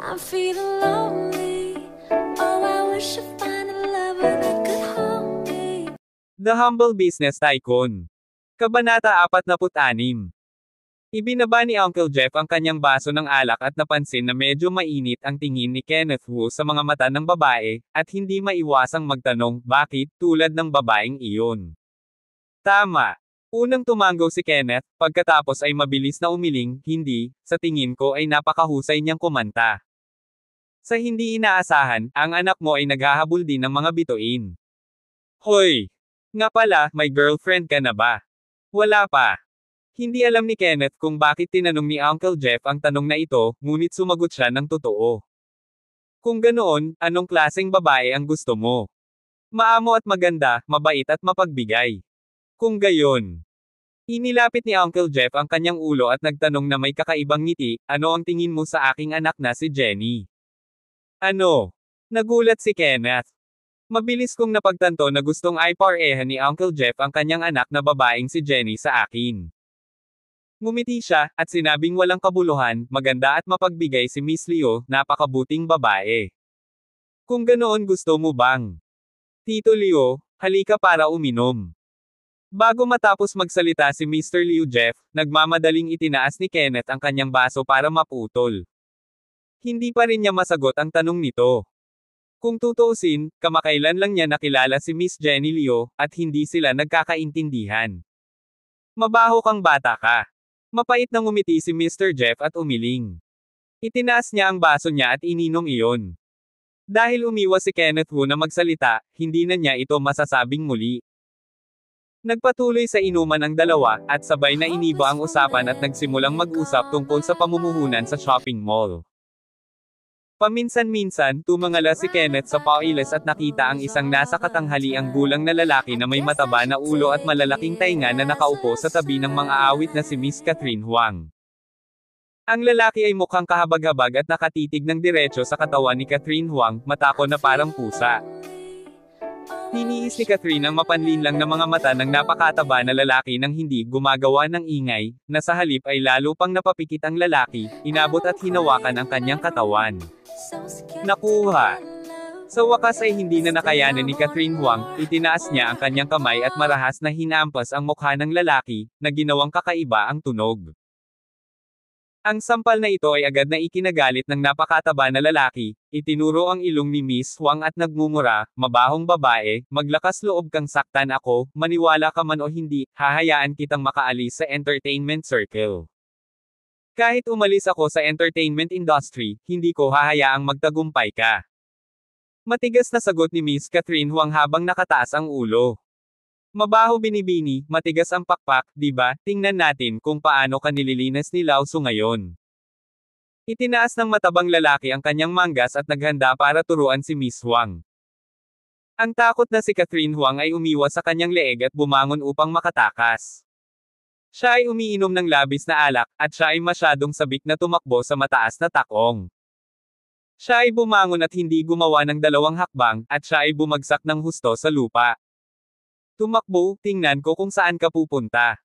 I'm feeling lonely. Oh, I wish I find a lover that could hold me. The Humble Business Tycoon. Kabanata 46. Ibinaba ni Uncle Jeff ang kanyang baso ng alak at napansin na medyo mainit ang tingin ni Kenneth Wu sa mga mata ng babae, at hindi maiwasang magtanong, bakit, tulad ng babaeng iyon. Tama. Unang tumanggo si Kenneth, pagkatapos ay mabilis na umiling, hindi, sa tingin ko ay napakahusay niyang kumanta. Sa hindi inaasahan, ang anak mo ay naghahabol din ng mga bituin. Hoy! Nga pala, may girlfriend ka na ba? Wala pa. Hindi alam ni Kenneth kung bakit tinanong ni Uncle Jeff ang tanong na ito, ngunit sumagot siya ng totoo. Kung ganoon, anong klaseng babae ang gusto mo? Maamo at maganda, mabait at mapagbigay. Kung gayon. Inilapit ni Uncle Jeff ang kanyang ulo at nagtanong na may kakaibang ngiti, ano ang tingin mo sa aking anak na si Jenny? Ano? Nagulat si Kenneth. Mabilis kong napagtanto na gustong iparehan ni Uncle Jeff ang kanyang anak na babaeng si Jenny sa akin. Ngumiti siya, at sinabing walang kabuluhan, maganda at mapagbigay si Miss Leo, napakabuting babae. Kung ganoon gusto mo bang? Tito Leo, halika para uminom. Bago matapos magsalita si Mr. Liu Jeff, nagmamadaling itinaas ni Kenneth ang kanyang baso para maputol. Hindi pa rin niya masagot ang tanong nito. Kung tutuusin, kamakailan lang niya nakilala si Miss Jenny Leo, at hindi sila nagkakaintindihan. Mabaho kang bata ka. Mapait na ngumiti si Mr. Jeff at umiling. Itinaas niya ang baso niya at ininom iyon. Dahil umiwas si Kenneth Wu na magsalita, hindi na niya ito masasabing muli. Nagpatuloy sa inuman ang dalawa, at sabay na iniba ang usapan at nagsimulang mag-usap tungkol sa pamumuhunan sa shopping mall. Paminsan-minsan, tumangala si Kenneth sa pailes at nakita ang isang nasa katanghaliang gulang na lalaki na may mataba na ulo at malalaking tainga na nakaupo sa tabi ng mga awit na si Miss Catherine Huang. Ang lalaki ay mukhang kahabag-habag at nakatitig ng diretso sa katawan ni Catherine Huang, matako na parang pusa. Tiniis ni Catherine ang mapanlinlang na mga mata ng napakataba na lalaki nang hindi gumagawa ng ingay, na sa halip ay lalo pang napapikit ang lalaki, inabot at hinawakan ang kanyang katawan. Nakuha. Sa wakas ay hindi na nakayanan ni Catherine Huang, itinaas niya ang kanyang kamay at marahas na hinampas ang mukha ng lalaki, na ginawang kakaiba ang tunog. Ang sampal na ito ay agad na ikinagalit ng napakataba na lalaki, itinuro ang ilong ni Miss Huang at nagmumura, mabahong babae, maglakas loob kang saktan ako, maniwala ka man o hindi, hahayaan kitang makaalis sa entertainment circle. Kahit umalis ako sa entertainment industry, hindi ko hahayaang magtagumpay ka. Matigas na sagot ni Miss Catherine Huang habang nakataas ang ulo. Mabaho binibini, matigas ang pakpak, di ba? Tingnan natin kung paano ka nililinas ni Lao Su ngayon. Itinaas ng matabang lalaki ang kanyang manggas at naghanda para turuan si Miss Huang. Ang takot na si Catherine Huang ay umiwas sa kanyang leeg at bumangon upang makatakas. Siya ay umiinom ng labis na alak, at siya ay masyadong sabik na tumakbo sa mataas na takong. Siya ay bumangon at hindi gumawa ng dalawang hakbang, at siya ay bumagsak ng husto sa lupa. Tumakbo, tingnan ko kung saan ka pupunta.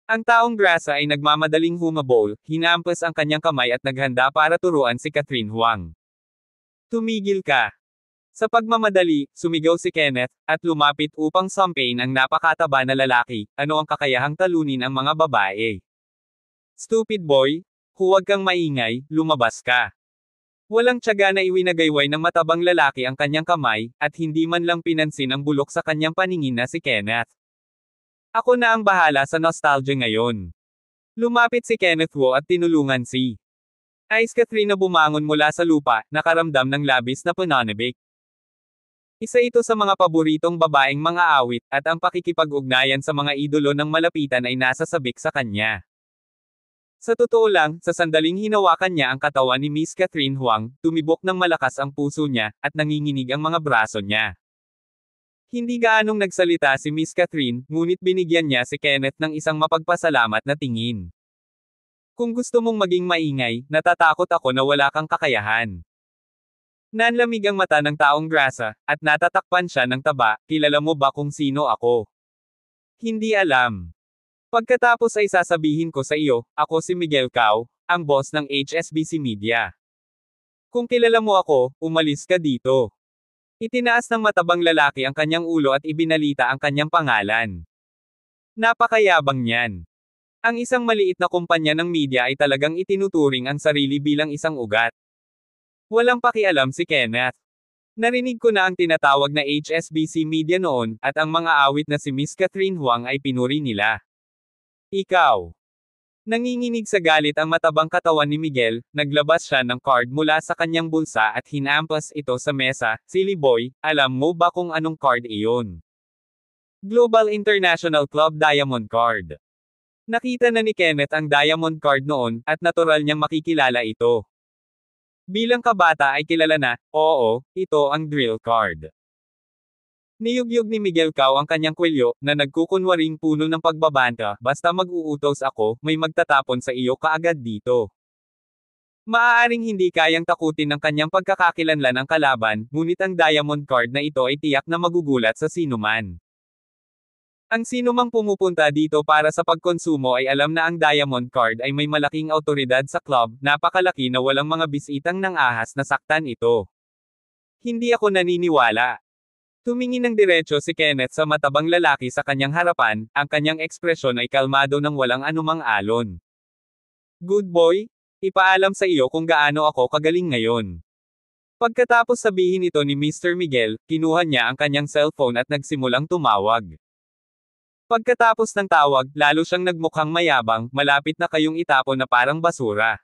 Ang taong grasa ay nagmamadaling humabol, hinampas ang kanyang kamay at naghanda para turuan si Catherine Huang. Tumigil ka. Sa pagmamadali, sumigaw si Kenneth, at lumapit upang sampain ang napakataba na lalaki, ano ang kakayahang talunin ang mga babae. Stupid boy, huwag kang maingay, lumabas ka. Walang tiyaga na iwinagayway ng matabang lalaki ang kanyang kamay, at hindi man lang pinansin ang bulok sa kanyang paningin na si Kenneth. Ako na ang bahala sa nostalgia ngayon. Lumapit si Kenneth Wu at tinulungan si Ice Catherine na bumangon mula sa lupa, nakaramdam ng labis na pananabik. Isa ito sa mga paboritong babaeng mga awit, at ang pakikipag-ugnayan sa mga idolo ng malapitan ay nasa sabik sa kanya. Sa totoo lang, sa sandaling hinawakan niya ang katawan ni Miss Catherine Huang, tumibok ng malakas ang puso niya, at nanginginig ang mga braso niya. Hindi gaanong nagsalita si Miss Catherine, ngunit binigyan niya si Kenneth ng isang mapagpasalamat na tingin. Kung gusto mong maging maingay, natatakot ako na wala kang kakayahan. Nanlamig ang mata ng taong grasa, at natatakpan siya ng taba, kilala mo ba kung sino ako? Hindi alam. Pagkatapos ay sasabihin ko sa iyo, ako si Miguel Cao, ang boss ng HSBC Media. Kung kilala mo ako, umalis ka dito. Itinaas ng matabang lalaki ang kanyang ulo at ibinalita ang kanyang pangalan. Napakayabang niyan. Ang isang maliit na kumpanya ng media ay talagang itinuturing ang sarili bilang isang ugat. Walang pakialam si Kenneth. Narinig ko na ang tinatawag na HSBC media noon, at ang mga awit na si Miss Catherine Huang ay pinuri nila. Ikaw. Nanginginig sa galit ang matabang katawan ni Miguel, naglabas siya ng card mula sa kanyang bulsa at hinampas ito sa mesa. Silly boy, alam mo ba kung anong card iyon? Global International Club Diamond Card. Nakita na ni Kenneth ang Diamond Card noon, at natural niyang makikilala ito. Bilang kabata ay kilala na, oo, ito ang drill card. Niyugyug ni Miguel Cao ang kanyang kwelyo, na nagkukunwaring puno ng pagbabanta, basta mag-uutos ako, may magtatapon sa iyo kaagad dito. Maaaring hindi kayang takutin ng kanyang pagkakakilanlan ang kalaban, ngunit ang diamond card na ito ay tiyak na magugulat sa sinuman. Ang sinumang pumupunta dito para sa pagkonsumo ay alam na ang diamond card ay may malaking awtoridad sa club, napakalaki na walang mga bisitang ng ahas na saktan ito. Hindi ako naniniwala. Tumingin ng diretso si Kenneth sa matabang lalaki sa kanyang harapan, ang kanyang ekspresyon ay kalmado ng walang anumang alon. Good boy, ipaalam sa iyo kung gaano ako kagaling ngayon. Pagkatapos sabihin ito ni Mr. Miguel, kinuha niya ang kanyang cellphone at nagsimulang tumawag. Pagkatapos ng tawag, lalo siyang nagmukhang mayabang, malapit na kayong itapon na parang basura.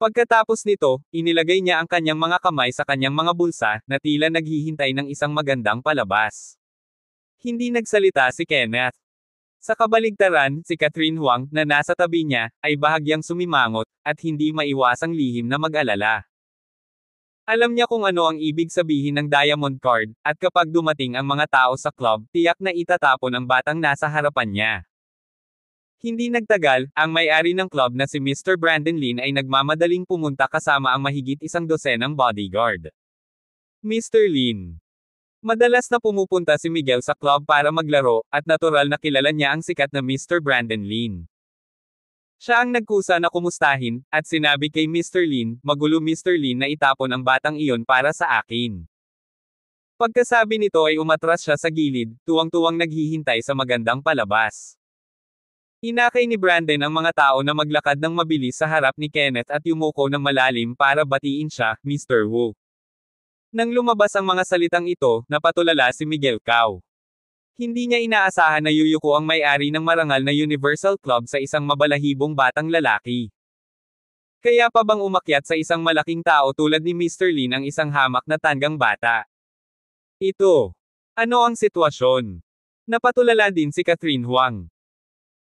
Pagkatapos nito, inilagay niya ang kanyang mga kamay sa kanyang mga bulsa, na tila naghihintay ng isang magandang palabas. Hindi nagsalita si Kenneth. Sa kabaligtaran, si Catherine Huang, na nasa tabi niya, ay bahagyang sumimangot, at hindi maiwasang lihim na mag-alala. Alam niya kung ano ang ibig sabihin ng diamond card, at kapag dumating ang mga tao sa club, tiyak na itatapon ang batang nasa harapan niya. Hindi nagtagal, ang may-ari ng club na si Mr. Brandon Lin ay nagmamadaling pumunta kasama ang mahigit 100 bodyguard. Mr. Lin. Madalas na pumupunta si Miguel sa club para maglaro, at natural na kilala niya ang sikat na Mr. Brandon Lin. Siya ang nagkusa na kumustahin, at sinabi kay Mr. Lin, magulo Mr. Lin na itapon ang batang iyon para sa akin. Pagkasabi nito ay umatras siya sa gilid, tuwang-tuwang naghihintay sa magandang palabas. Inakay ni Brandon ang mga tao na maglakad ng mabilis sa harap ni Kenneth at yumuko ng malalim para batiin siya, Mr. Wu. Nang lumabas ang mga salitang ito, napatulala si Miguel Cao. Hindi niya inaasahan na yuyuko ang may-ari ng marangal na Universal Club sa isang mabalahibong batang lalaki. Kaya pa bang umakyat sa isang malaking tao tulad ni Mr. Lin ang isang hamak na tanggang bata? Ito. Ano ang sitwasyon? Napatulala din si Catherine Huang.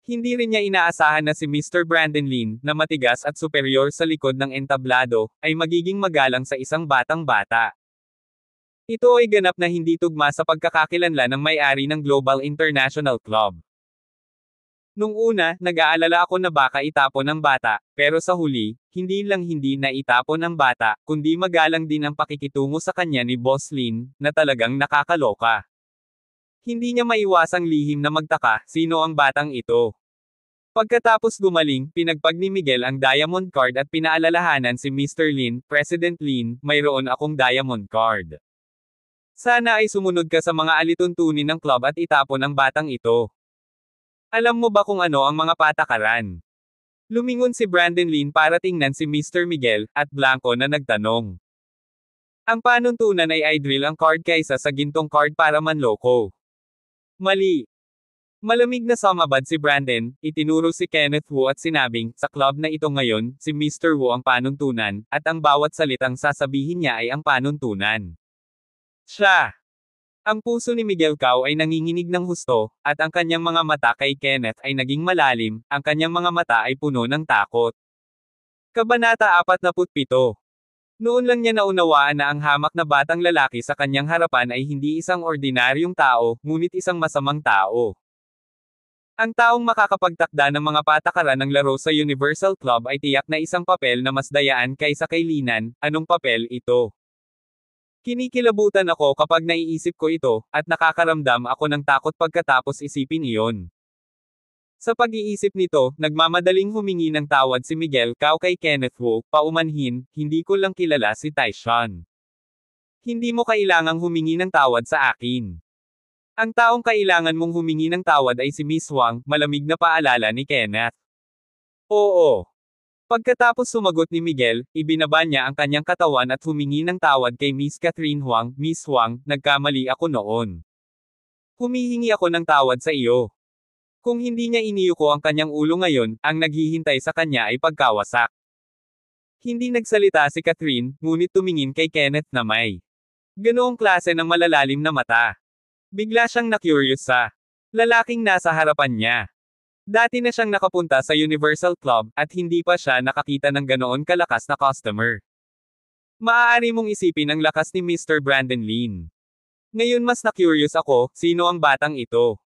Hindi rin niya inaasahan na si Mr. Brandon Lin, na matigas at superior sa likod ng entablado, ay magiging magalang sa isang batang bata. Ito ay ganap na hindi tugma sa pagkakakilanlan ng may-ari ng Global International Club. Nung una, nag-aalala ako na baka itapon ang bata, pero sa huli, hindi na itapon ang bata, kundi magalang din ang pakikitungo sa kanya ni Boss Lin, na talagang nakakaloka. Hindi niya maiwasang lihim na magtaka, sino ang batang ito. Pagkatapos gumaling, pinagpag ni Miguel ang diamond card at pinaalalahanan si Mr. Lin, President Lin, mayroon akong diamond card. Sana ay sumunod ka sa mga alituntunin ng club at itapon ang batang ito. Alam mo ba kung ano ang mga patakaran? Lumingon si Brandon Lin para tingnan si Mr. Miguel, at blanko na nagtanong. Ang panuntunan ay i-drill ang card kaysa sa gintong card para manloko. Mali. Malamig na sumabad si Brandon, itinuro si Kenneth Wu at sinabing, sa club na ito ngayon, si Mr. Wu ang panuntunan, at ang bawat salitang sasabihin niya ay ang panuntunan. Siya. Ang puso ni Miguel Cao ay nanginginig ng husto, at ang kanyang mga mata kay Kenneth ay naging malalim, ang kanyang mga mata ay puno ng takot. Kabanata 47. Noon lang niya naunawaan na ang hamak na batang lalaki sa kanyang harapan ay hindi isang ordinaryong tao, ngunit isang masamang tao. Ang taong makakapagtakda ng mga patakaran ng laro sa Universal Club ay tiyak na isang papel na mas dayaan kaysa kay Linan. Anong papel ito? Kinikilabutan ako kapag naiisip ko ito, at nakakaramdam ako ng takot pagkatapos isipin iyon. Sa pag-iisip nito, nagmamadaling humingi ng tawad si Miguel Cao kay Kenneth Wu, paumanhin, hindi ko lang kilala si Taishan. Hindi mo kailangang humingi ng tawad sa akin. Ang taong kailangan mong humingi ng tawad ay si Miss Wang, malamig na paalala ni Kenneth. Oo. Pagkatapos sumagot ni Miguel, ibinaba niya ang kanyang katawan at humingi ng tawad kay Miss Catherine Huang. Miss Huang, nagkamali ako noon. Humihingi ako ng tawad sa iyo. Kung hindi niya iniyuko ang kanyang ulo ngayon, ang naghihintay sa kanya ay pagkawasak. Hindi nagsalita si Catherine, ngunit tumingin kay Kenneth na may ganoong klase ng malalalim na mata. Bigla siyang na-curious sa lalaking nasa harapan niya. Dati na siyang nakapunta sa Universal Club, at hindi pa siya nakakita ng ganoon kalakas na customer. Maaari mong isipin ang lakas ni Mr. Brandon Lin. Ngayon mas na-curious ako, sino ang batang ito?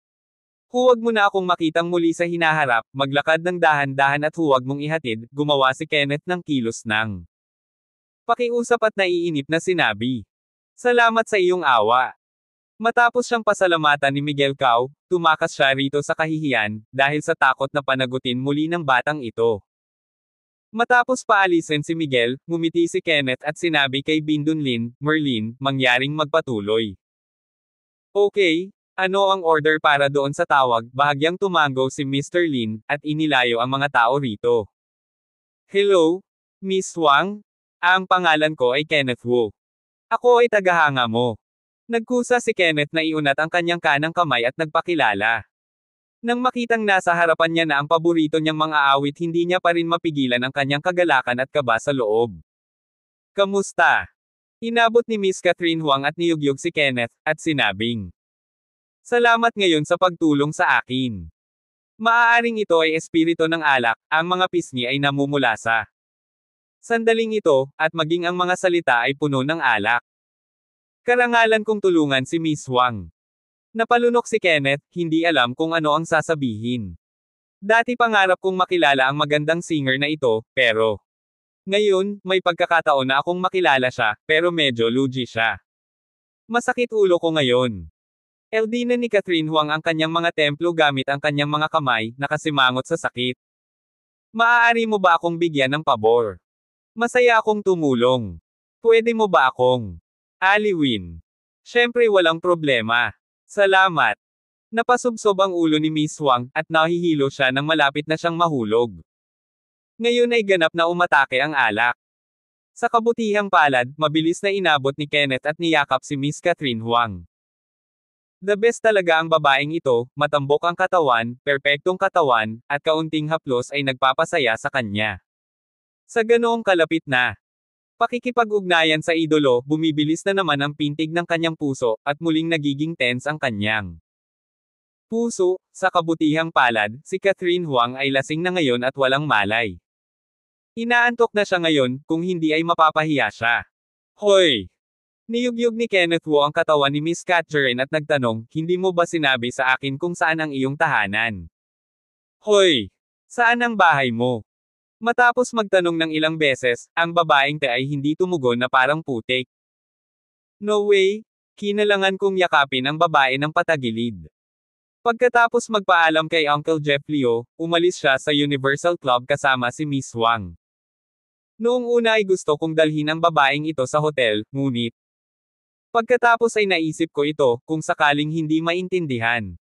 Huwag mo na akong makitang muli sa hinaharap, maglakad ng dahan-dahan at huwag mong ihatid, gumawa si Kenneth ng kilos ng pakiusap at naiinip na sinabi. Salamat sa iyong awa. Matapos siyang pasalamatan ni Miguel Cao, tumakas siya rito sa kahihiyan, dahil sa takot na panagutin muli ng batang ito. Matapos paalisin si Miguel, ngumiti si Kenneth at sinabi kay Bindun Lin, Merlin, mangyaring magpatuloy. Okay. Ano ang order para doon sa tawag? Bahagyang tumango si Mr. Lin, at inilayo ang mga tao rito. Hello, Miss Wang? Ang pangalan ko ay Kenneth Wu. Ako ay tagahanga mo. Nagkusa si Kenneth na iunat ang kanyang kanang kamay at nagpakilala. Nang makitang nasa harapan niya na ang paborito niyang mga awit, hindi niya pa rin mapigilan ang kanyang kagalakan at kaba sa loob. Kamusta? Inabot ni Miss Catherine Huang at niyugyug si Kenneth, at sinabing, salamat ngayon sa pagtulong sa akin. Maaaring ito ay espiritu ng alak, ang mga pisngi ay namumula sa sandaling ito, at maging ang mga salita ay puno ng alak. Karangalan kong tulungan si Miss Wang. Napalunok si Kenneth, hindi alam kung ano ang sasabihin. Dati pangarap kong makilala ang magandang singer na ito, pero ngayon, may pagkakataon na akong makilala siya, pero medyo lugi siya. Masakit ulo ko ngayon. LD na ni Catherine Huang ang kanyang mga templo gamit ang kanyang mga kamay, nakasimangot sa sakit. Maaari mo ba akong bigyan ng pabor? Masaya akong tumulong. Pwede mo ba akong aliwin? Siyempre walang problema. Salamat. Napasubsob ang ulo ni Miss Huang, at nahihilo siya nang malapit na siyang mahulog. Ngayon ay ganap na umatake ang alak. Sa kabutihang palad, mabilis na inabot ni Kenneth at niyakap si Miss Catherine Huang. The best talaga ang babaeng ito, matambok ang katawan, perpektong katawan, at kaunting haplos ay nagpapasaya sa kanya. Sa ganoong kalapit na pakikipag-ugnayan sa idolo, bumibilis na naman ang pintig ng kanyang puso, at muling nagiging tense ang kanyang puso. Sa kabutihang palad, si Catherine Huang ay lasing na ngayon at walang malay. Inaantok na siya ngayon, kung hindi ay mapapahiya siya. Hoy! Niyugyug ni Kenneth Wu ang katawan ni Miss Catherine at nagtanong, hindi mo ba sinabi sa akin kung saan ang iyong tahanan? Hoy! Saan ang bahay mo? Matapos magtanong ng ilang beses, ang babaeng te ay hindi tumugon na parang putik. No way! Kinalangan kong yakapin ang babae ng patagilid. Pagkatapos magpaalam kay Uncle Jeff Leo, umalis siya sa Universal Club kasama si Miss Wang. Noong una ay gusto kong dalhin ang babaeng ito sa hotel, ngunit pagkatapos ay naisip ko ito, kung sakaling hindi maintindihan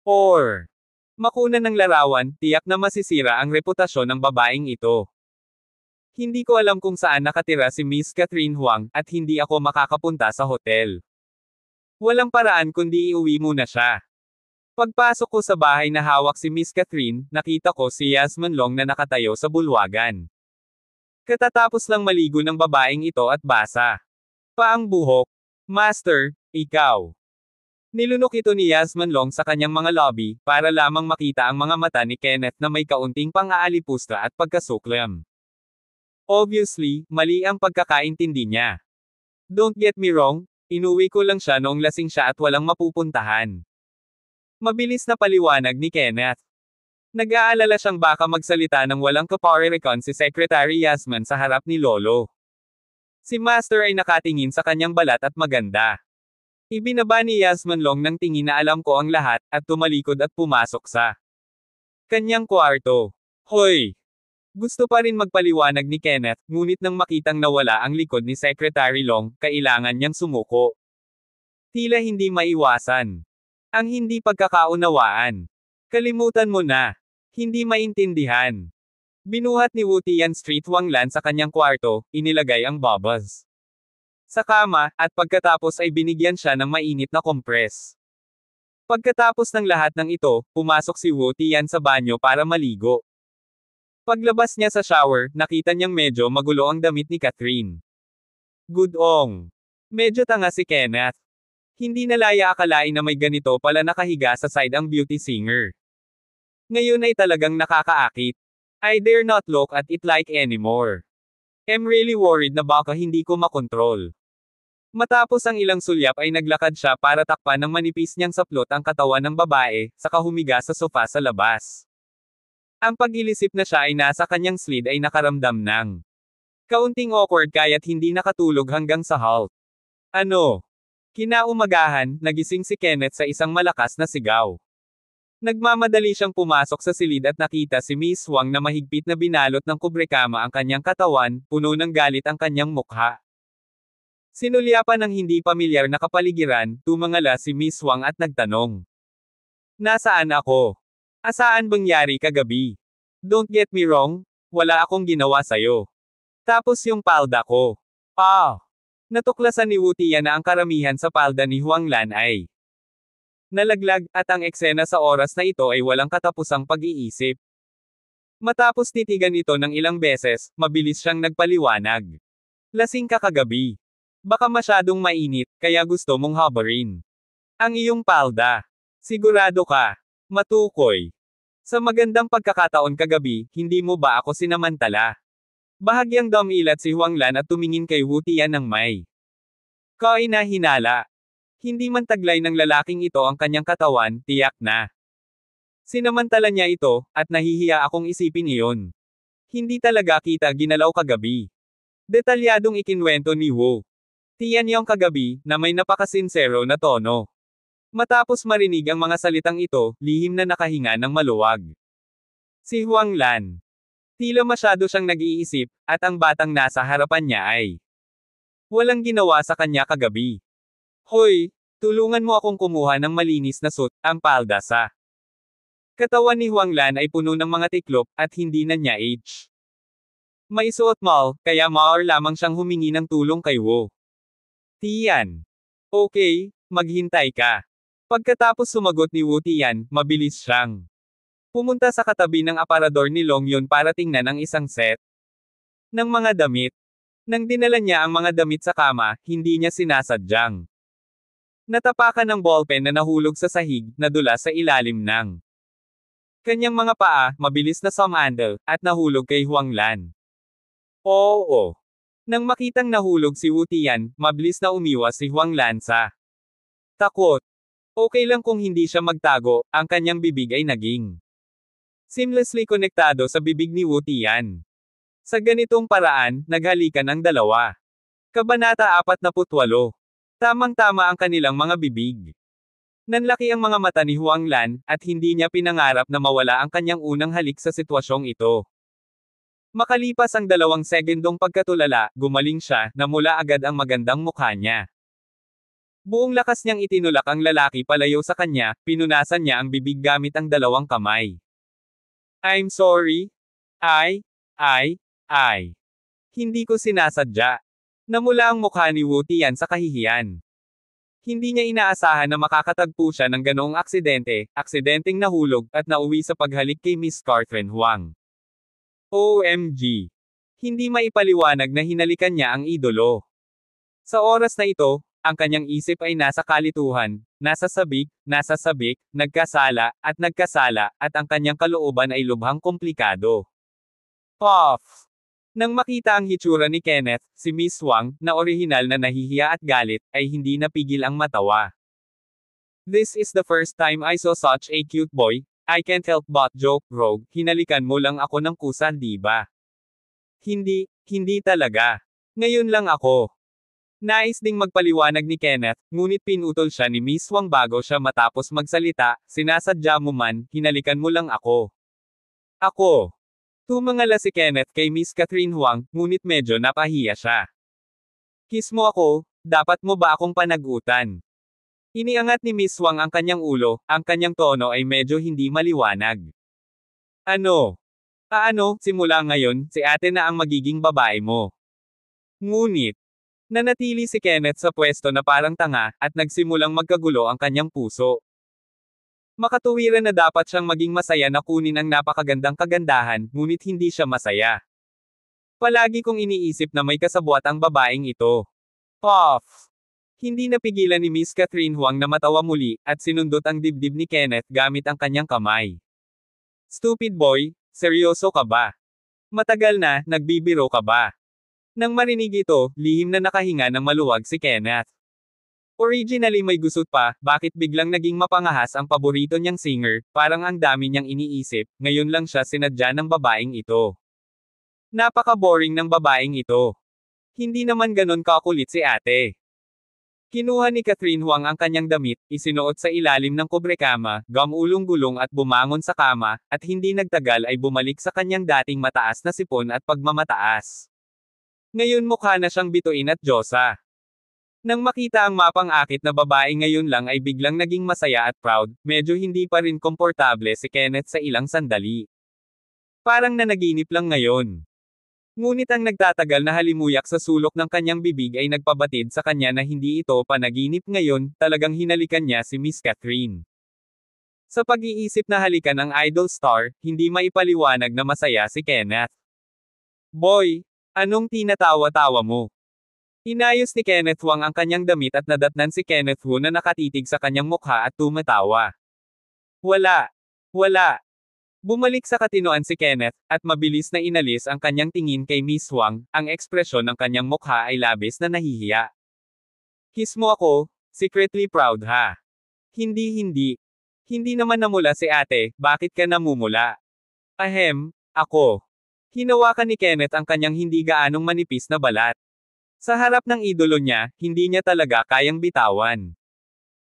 or makuna ng larawan, tiyak na masisira ang reputasyon ng babaeng ito. Hindi ko alam kung saan nakatira si Miss Catherine Huang, at hindi ako makakapunta sa hotel. Walang paraan kundi iuwi muna siya. Pagpasok ko sa bahay na hawak si Miss Catherine, nakita ko si Yasmin Long na nakatayo sa bulwagan. Katatapos lang maligo ng babaeng ito at basa pa ang buhok. Master, ikaw. Nilunok ito ni Yasmin Long sa kanyang mga lobby, para lamang makita ang mga mata ni Kenneth na may kaunting pang-aalipusta at pagkasuklam. Obviously, mali ang pagkakaintindi niya. Don't get me wrong, inuwi ko lang siya noong lasing siya at walang mapupuntahan. Mabilis na paliwanag ni Kenneth. Nag-aalala siyang baka magsalita ng walang kaparerekon si Secretary Yasmin sa harap ni Lolo. Si Master ay nakatingin sa kanyang balat at maganda. Ibinaba ni Yasmin Long ng tingin na alam ko ang lahat, at tumalikod at pumasok sa Kanyang kwarto. Hoy! Gusto pa rin magpaliwanag ni Kenneth, ngunit nang makitang nawala ang likod ni Secretary Long, kailangan niyang sumuko. Tila hindi maiwasan. Ang hindi pagkakaunawaan. Kalimutan mo na. Hindi maintindihan. Binuhat ni Wu Tian Street Huang Lan sa kanyang kwarto, inilagay ang bubbles sa kama, at pagkatapos ay binigyan siya ng mainit na kompres. Pagkatapos ng lahat ng ito, pumasok si Wu Tian sa banyo para maligo. Paglabas niya sa shower, nakita niyang medyo magulo ang damit ni Catherine. Gudong. Medyo tanga si Kenneth. Hindi nalaya akalain na may ganito pala nakahiga sa side ang beauty singer. Ngayon ay talagang nakakaakit. I dare not look at it like anymore. I'm really worried na baka hindi ko makontrol. Matapos ang ilang sulyap ay naglakad siya para takpan ng manipis niyang saplot ang katawan ng babae, saka humiga sa sofa sa labas. Ang pag-ilisip na siya ay nasa kanyang slid ay nakaramdam ng kaunting awkward kaya't hindi nakatulog hanggang sa halt. Ano? Kinaumagahan, nagising si Kenneth sa isang malakas na sigaw. Nagmamadali siyang pumasok sa silid at nakita si Miss Huang na mahigpit na binalot ng kubrekama ang kanyang katawan, puno ng galit ang kanyang mukha. Sinulyapan ng hindi pamilyar na kapaligiran, tumangala si Miss Huang at nagtanong. Nasaan ako? Asaan bangyari kagabi? Don't get me wrong, wala akong ginawa sa'yo. Tapos yung palda ko. Natuklasan ni Wu Tian na ang karamihan sa palda ni Huang Lan ay nalaglag, at ang eksena sa oras na ito ay walang katapusang pag-iisip. Matapos titigan ito ng ilang beses, mabilis siyang nagpaliwanag. Lasing ka kagabi. Baka masyadong mainit, kaya gusto mong habarin ang iyong palda. Sigurado ka. Matukoy. Sa magandang pagkakataon kagabi, hindi mo ba ako sinamantala? Bahagyang dumilat si Huang Lan at tumingin kay Wu Tian ng may kainahinala. Hindi man taglay ng lalaking ito ang kanyang katawan, tiyak na. Sinamantala niya ito, at nahihiya akong isipin iyon. Hindi talaga kita ginalaw kagabi. Detalyadong ikinwento ni Wu Tian yung kagabi, na may napakasinsero na tono. Matapos marinig ang mga salitang ito, lihim na nakahinga ng maluwag. Si Huang Lan. Tila masyado siyang nag-iisip, at ang batang nasa harapan niya ay walang ginawa sa kanya kagabi. Hoy, tulungan mo akong kumuha ng malinis na suit, ang palda sa katawan ni Huang Lan ay puno ng mga tiklop, at hindi na niya age. May suot mal, kaya maaar lamang siyang humingi ng tulong kay Wu Tian. Okay, maghintay ka. Pagkatapos sumagot ni Wu Tian, mabilis siyang pumunta sa katabi ng aparador ni Long Yun para tingnan ang isang set ng mga damit. Nang dinala niya ang mga damit sa kama, hindi niya sinasadyang natapakan ng ballpen na nahulog sa sahig, nadula sa ilalim ng kanyang mga paa, mabilis na sumandal, at nahulog kay Huang Lan. Oo. Nang makitang nahulog si Wu Tian, mabilis na umiwas si Huang Lan sa takot. Okay lang kung hindi siya magtago, ang kanyang bibig ay naging seamlessly konektado sa bibig ni Wu Tian. Sa ganitong paraan, naghalikan ang dalawa. Kabanata 48. Tamang-tama ang kanilang mga bibig. Nanlaki ang mga mata ni Huang Lan, at hindi niya pinangarap na mawala ang kanyang unang halik sa sitwasyong ito. Makalipas ang 2 segundong pagkatulala, gumaling siya, namula agad ang magandang mukha niya. Buong lakas niyang itinulak ang lalaki palayo sa kanya, pinunasan niya ang bibig gamit ang 2 kamay. I'm sorry. Hindi ko sinasadya. Namula ang mukha ni Wu Tian sa kahihiyan. Hindi niya inaasahan na makakatagpo siya ng ganoong aksidenteng nahulog, at nauwi sa paghalik kay Miss Catherine Huang. OMG! Hindi maipaliwanag na hinalikan niya ang idolo. Sa oras na ito, ang kanyang isip ay nasa kalituhan, nasa sabik, nagkasala, at ang kanyang kalooban ay lubhang komplikado. Puff! Nang makita ang hitsura ni Kenneth, si Miss Huang, na orihinal na nahihiya at galit, ay hindi napigil ang matawa. This is the first time I saw such a cute boy. I can't help but joke, Rogue, hinalikan mo lang ako ng kusa, di ba? Hindi talaga. Ngayon lang ako. Nais ding magpaliwanag ni Kenneth, ngunit pinutol siya ni Miss Huang bago siya matapos magsalita, sinasadya mo man, hinalikan mo lang ako. Ako. Tumangala si Kenneth kay Miss Catherine Huang, ngunit medyo napahiya siya. Kiss mo ako, dapat mo ba akong panagutan? Iniangat ni Miss Huang ang kanyang ulo, ang kanyang tono ay medyo hindi maliwanag. Ano? Simula ngayon, si ate na ang magiging babae mo. Ngunit, nanatili si Kenneth sa pwesto na parang tanga, at nagsimulang magkagulo ang kanyang puso. Makatuwiran na dapat siyang maging masaya na kunin ang napakagandang kagandahan, ngunit hindi siya masaya. Palagi kong iniisip na may kasabwat ang babaeng ito. Puff! Hindi napigilan ni Miss Catherine Huang na matawa muli, at sinundot ang dibdib ni Kenneth gamit ang kanyang kamay. Stupid boy, seryoso ka ba? Matagal na, nagbibiro ka ba? Nang marinig ito, lihim na nakahinga ng maluwag si Kenneth. Originally may gusot pa, bakit biglang naging mapangahas ang paborito niyang singer, parang ang dami niyang iniisip, ngayon lang siya sinadya ng babaeng ito. Napaka-boring ng babaeng ito. Hindi naman ganon kakulit si ate. Kinuha ni Catherine Huang ang kanyang damit, isinuot sa ilalim ng kobrekama, gamulong-gulong at bumangon sa kama, at hindi nagtagal ay bumalik sa kanyang dating mataas na sipon at pagmamataas. Ngayon mukha na siyang bituin at diyosa. Nang makita ang mapang-akit na babae ngayon lang ay biglang naging masaya at proud, medyo hindi pa rin komportable si Kenneth sa ilang sandali. Parang nanaginip lang ngayon. Ngunit ang nagtatagal na halimuyak sa sulok ng kanyang bibig ay nagpabatid sa kanya na hindi ito panaginip ngayon, talagang hinalikan niya si Miss Catherine. Sa pag-iisip na halikan ang idol star, hindi maipaliwanag na masaya si Kenneth. Boy, anong tinatawa-tawa mo? Inayos ni Kenneth Huang ang kanyang damit at nadatnan si Kenneth Hu na nakatitig sa kanyang mukha at tumatawa. Wala. Bumalik sa katinoan si Kenneth, at mabilis na inalis ang kanyang tingin kay Miss Huang, ang ekspresyon ng kanyang mukha ay labis na nahihiya. Kiss mo ako, secretly proud ha? Hindi. Hindi naman namula si ate, bakit ka namumula? Ako. Hinawakan ni Kenneth ang kanyang hindi gaanong manipis na balat. Sa harap ng idolo niya, hindi niya talaga kayang bitawan.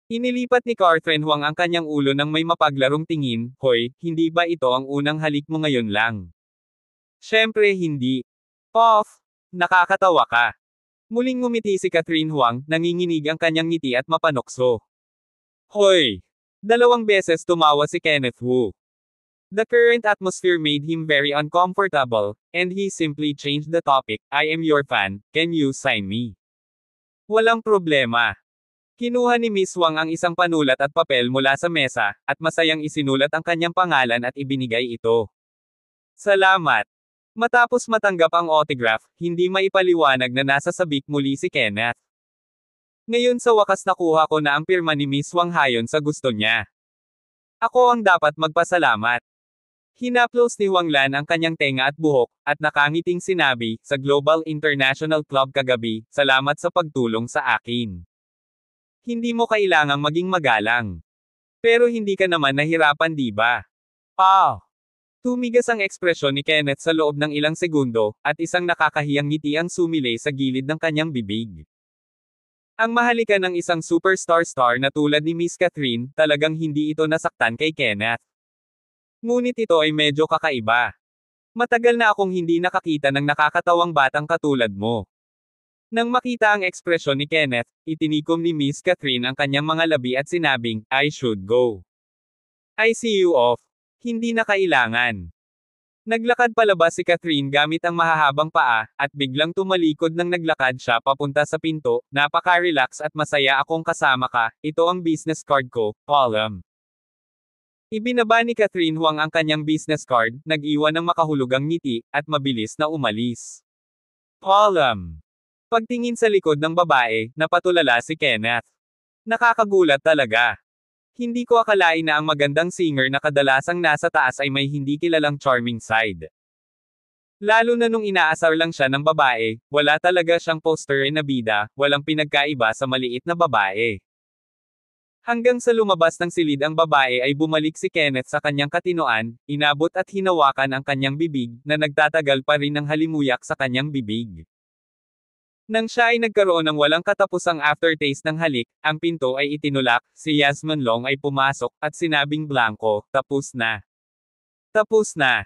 Inilipat ni Catherine Huang ang kanyang ulo ng may mapaglarong tingin, hoy, hindi ba ito ang unang halik mo ngayon lang? Siyempre hindi. Puff! Nakakatawa ka. Muling ngumiti si Catherine Huang, nanginginig ang kanyang ngiti at mapanokso. Hoy! 2 beses tumawa si Kenneth Hu. The current atmosphere made him very uncomfortable, and he simply changed the topic. I am your fan, can you sign me? Walang problema. Kinuha ni Miss Huang ang isang panulat at papel mula sa mesa, at masayang isinulat ang kanyang pangalan at ibinigay ito. Salamat. Matapos matanggap ang autograph, hindi maipaliwanag na nasa sabik muli si Kenneth. Ngayon sa wakas nakuha ko na ang pirma ni Miss Huang hayon sa gusto niya. Ako ang dapat magpasalamat. Hinaplos ni Huang Lan ang kanyang tenga at buhok, at nakangiting sinabi, sa Global International Club kagabi, salamat sa pagtulong sa akin. Hindi mo kailangang maging magalang. Pero hindi ka naman nahirapan di ba? Tumigas ang ekspresyon ni Kenneth sa loob ng ilang segundo, at isang nakakahiyang ngiti ang sumilay sa gilid ng kanyang bibig. Ang mahalikan ng isang superstar na tulad ni Miss Catherine, talagang hindi ito nasaktan kay Kenneth. Ngunit ito ay medyo kakaiba. Matagal na akong hindi nakakita ng nakakatawang batang katulad mo. Nang makita ang ekspresyon ni Kenneth, itinikom ni Miss Catherine ang kanyang mga labi at sinabing, I should go. I see you off. Hindi na kailangan. Naglakad palabas si Catherine gamit ang mahahabang paa, at biglang tumalikod nang naglakad siya papunta sa pinto. Napaka-relax at masaya akong kasama ka, ito ang business card ko, Column. Ibinaba ni Catherine Huang ang kanyang business card, nag-iwan ng makahulugang ngiti, at mabilis na umalis. Column. Pagtingin sa likod ng babae, napatulala si Kenneth. Nakakagulat talaga. Hindi ko akalain na ang magandang singer na kadalasang nasa taas ay may hindi kilalang charming side. Lalo na nung inaasar lang siya ng babae, wala talaga siyang poster na bida, walang pinagkaiba sa maliit na babae. Hanggang sa lumabas ng silid ang babae ay bumalik si Kenneth sa kanyang katinoan, inabot at hinawakan ang kanyang bibig, na nagtatagal pa rin ng halimuyak sa kanyang bibig. Nang siya ay nagkaroon ng walang katapusang aftertaste ng halik, ang pinto ay itinulak, si Yasmin Long ay pumasok, at sinabing blanco, tapos na. Tapos na.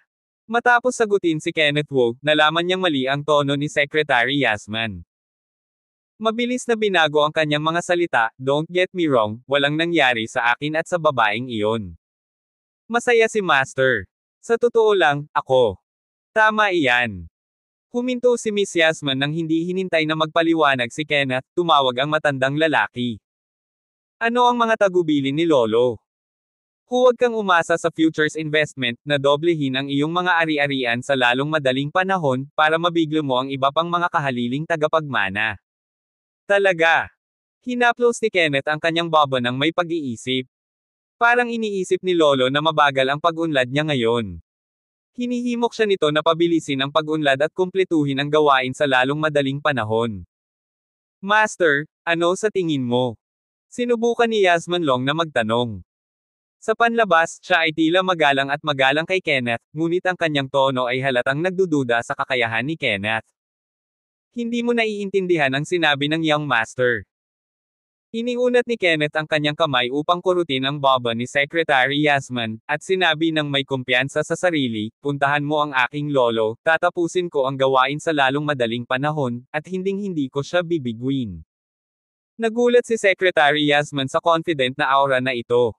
Matapos sagutin si Kenneth Wu, nalaman niyang mali ang tono ni Secretary Yasman. Mabilis na binago ang kanyang mga salita, "Don't get me wrong, walang nangyari sa akin at sa babaeng iyon. Masaya si Master. Sa totoo lang, ako. Tama iyan." Huminto si Miss Yasman nang hindi hinintay na magpaliwanag si Kenneth, tumawag ang matandang lalaki. "Ano ang mga tagubilin ni Lolo? Huwag kang umasa sa futures investment na doblehin ang iyong mga ari-arian sa lalong madaling panahon para mabiglo mo ang iba pang mga kahaliling tagapagmana." Talaga. Hinaplos ni Kenneth ang kanyang baba ng may pag-iisip. Parang iniisip ni Lolo na mabagal ang pag-unlad niya ngayon. Hinihimok siya nito na pabilisin ang pag-unlad at kumpletuhin ang gawain sa lalong madaling panahon. "Master, ano sa tingin mo?" Sinubukan ni Yasman Long na magtanong. Sa panlabas, siya ay tila magalang at magalang kay Kenneth, ngunit ang kanyang tono ay halatang nagdududa sa kakayahan ni Kenneth. "Hindi mo naiintindihan ang sinabi ng young master." Iniunat ni Kenneth ang kanyang kamay upang kurutin ang baba ni Secretary Yasman, at sinabi ng may kumpiyansa sa sarili, "Puntahan mo ang aking lolo, tatapusin ko ang gawain sa lalong madaling panahon, at hinding-hindi ko siya bibigwin." Nagulat si Secretary Yasman sa confident na aura na ito.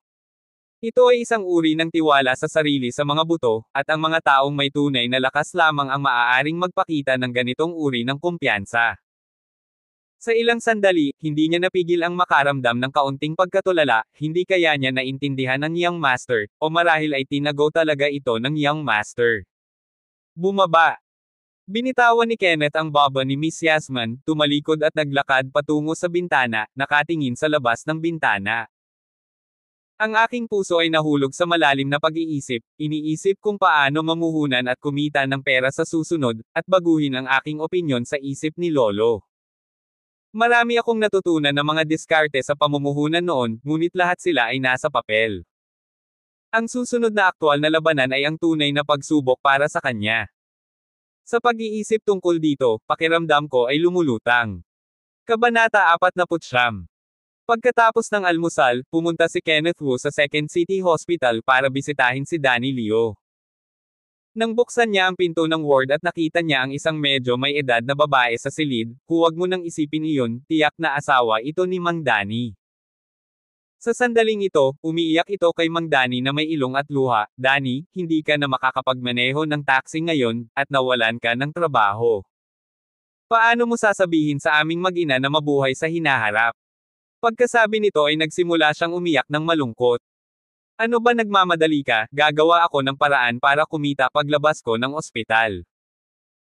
Ito ay isang uri ng tiwala sa sarili sa mga buto, at ang mga taong may tunay na lakas lamang ang maaaring magpakita ng ganitong uri ng kumpiyansa. Sa ilang sandali, hindi niya napigil ang makaramdam ng kaunting pagkatulala, hindi kaya niya naintindihan ang young master, o marahil ay tinago talaga ito ng young master. Bumaba. Binitawan ni Kenneth ang baba ni Miss Yasman, tumalikod at naglakad patungo sa bintana, nakatingin sa labas ng bintana. "Ang aking puso ay nahulog sa malalim na pag-iisip, iniisip kung paano mamuhunan at kumita ng pera sa susunod, at baguhin ang aking opinyon sa isip ni Lolo. Marami akong natutunan ng mga diskarte sa pamumuhunan noon, ngunit lahat sila ay nasa papel. Ang susunod na aktwal na labanan ay ang tunay na pagsubok para sa kanya. Sa pag-iisip tungkol dito, pakiramdam ko ay lumulutang." Kabanata 49. Pagkatapos ng almusal, pumunta si Kenneth Wu sa Second City Hospital para bisitahin si Danny Liu. Nang buksan niya ang pinto ng ward at nakita niya ang isang medyo may edad na babae sa silid, huwag mo nang isipin iyon, tiyak na asawa ito ni Mang Danny. Sa sandaling ito, umiiyak ito kay Mang Danny na may ilong at luha, "Danny, hindi ka na makakapagmaneho ng taxi ngayon, at nawalan ka ng trabaho. Paano mo sasabihin sa aming mag-ina na mabuhay sa hinaharap?" Pagkasabi nito ay nagsimula siyang umiyak ng malungkot. "Ano ba nagmamadali ka, gagawa ako ng paraan para kumita paglabas ko ng ospital."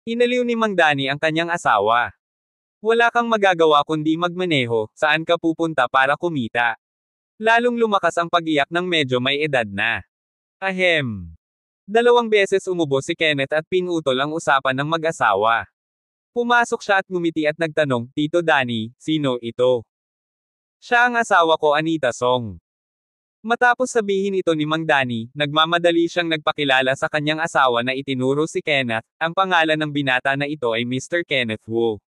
Inaliw ni Mang Danny ang kanyang asawa. "Wala kang magagawa kundi magmaneho, saan ka pupunta para kumita?" Lalong lumakas ang pag-iyak ng medyo may edad na. Ahem. 2 beses umubo si Kenneth at pinutol ang usapan ng mag-asawa. Pumasok siya at ngumiti at nagtanong, "Tito Danny, sino ito?" "Siya ang asawa ko, Anita Song." Matapos sabihin ito ni Mang Danny, nagmamadali siyang nagpakilala sa kanyang asawa na itinuro si Kenneth, ang pangalan ng binata na ito ay Mr. Kenneth Wu.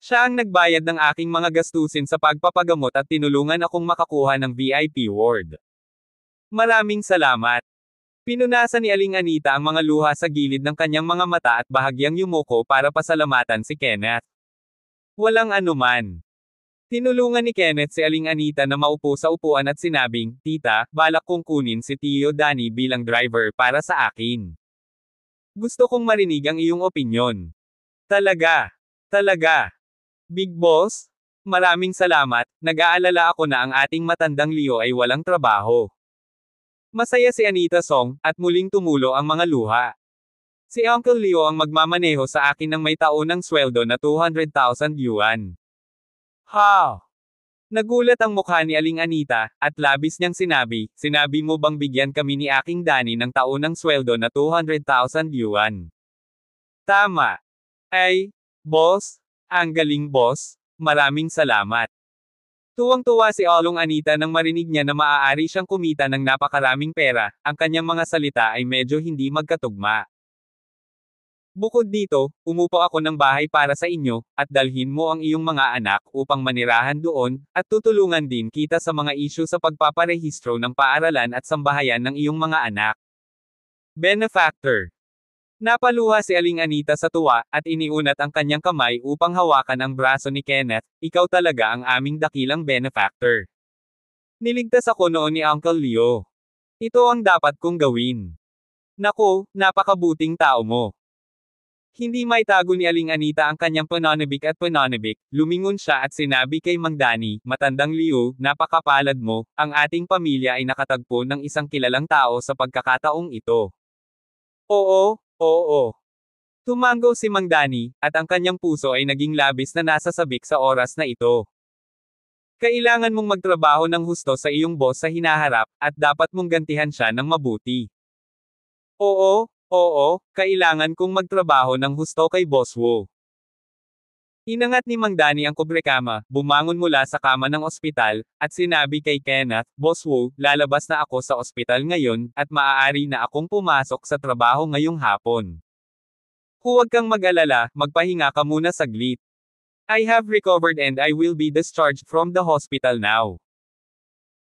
"Siya ang nagbayad ng aking mga gastusin sa pagpapagamot at tinulungan akong makakuha ng VIP ward. Maraming salamat." Pinunasan ni Aling Anita ang mga luha sa gilid ng kanyang mga mata at bahagyang yumuko para pasalamatan si Kenneth. "Walang anuman." Tinulungan ni Kenneth si Aling Anita na maupo sa upuan at sinabing, "Tita, balak kong kunin si Tio Danny bilang driver para sa akin. Gusto kong marinig ang iyong opinyon." "Talaga? Talaga? Big Boss? Maraming salamat, nag-aalala ako na ang ating matandang Leo ay walang trabaho." Masaya si Anita Song, at muling tumulo ang mga luha. "Si Uncle Leo ang magmamaneho sa akin ng may taonang sweldo na 200,000 yuan. Ha!" Nagulat ang mukha ni Aling Anita, at labis niyang sinabi, "Sinabi mo bang bigyan kami ni aking Danny ng taonang sweldo na 200,000 yuan? Tama. Ay, boss, ang galing boss, maraming salamat." Tuwang-tuwa si Along Anita nang marinig niya na maaari siyang kumita ng napakaraming pera, ang kanyang mga salita ay medyo hindi magkatugma. "Bukod dito, umupo ako ng bahay para sa inyo, at dalhin mo ang iyong mga anak upang manirahan doon, at tutulungan din kita sa mga isyu sa pagpaparehistro ng paaralan at sambahayan ng iyong mga anak." Benefactor. Napaluha si Aling Anita sa tuwa, at iniunat ang kanyang kamay upang hawakan ang braso ni Kenneth. Ikaw talaga ang aming dakilang benefactor. Niligtas ako noon ni Uncle Leo. Ito ang dapat kong gawin. Naku, napakabuting tao mo. Hindi maitago ni Aling Anita ang kanyang pananabik, lumingon siya at sinabi kay Mang Danny, Matandang Leo, napakapalad mo, ang ating pamilya ay nakatagpo ng isang kilalang tao sa pagkakataong ito. Oo. Tumango si Mang Danny, at ang kanyang puso ay naging labis na nasasabik sa oras na ito. Kailangan mong magtrabaho ng husto sa iyong boss sa hinaharap, at dapat mong gantihan siya ng mabuti. Oo, kailangan kong magtrabaho ng husto kay Boss Wu. Inangat ni Mang Danny ang kubrekama, bumangon mula sa kama ng ospital, at sinabi kay Kenneth, Boss Wu, lalabas na ako sa ospital ngayon, at maaari na akong pumasok sa trabaho ngayong hapon. Huwag kang mag-alala, magpahinga ka muna saglit. I have recovered and I will be discharged from the hospital now.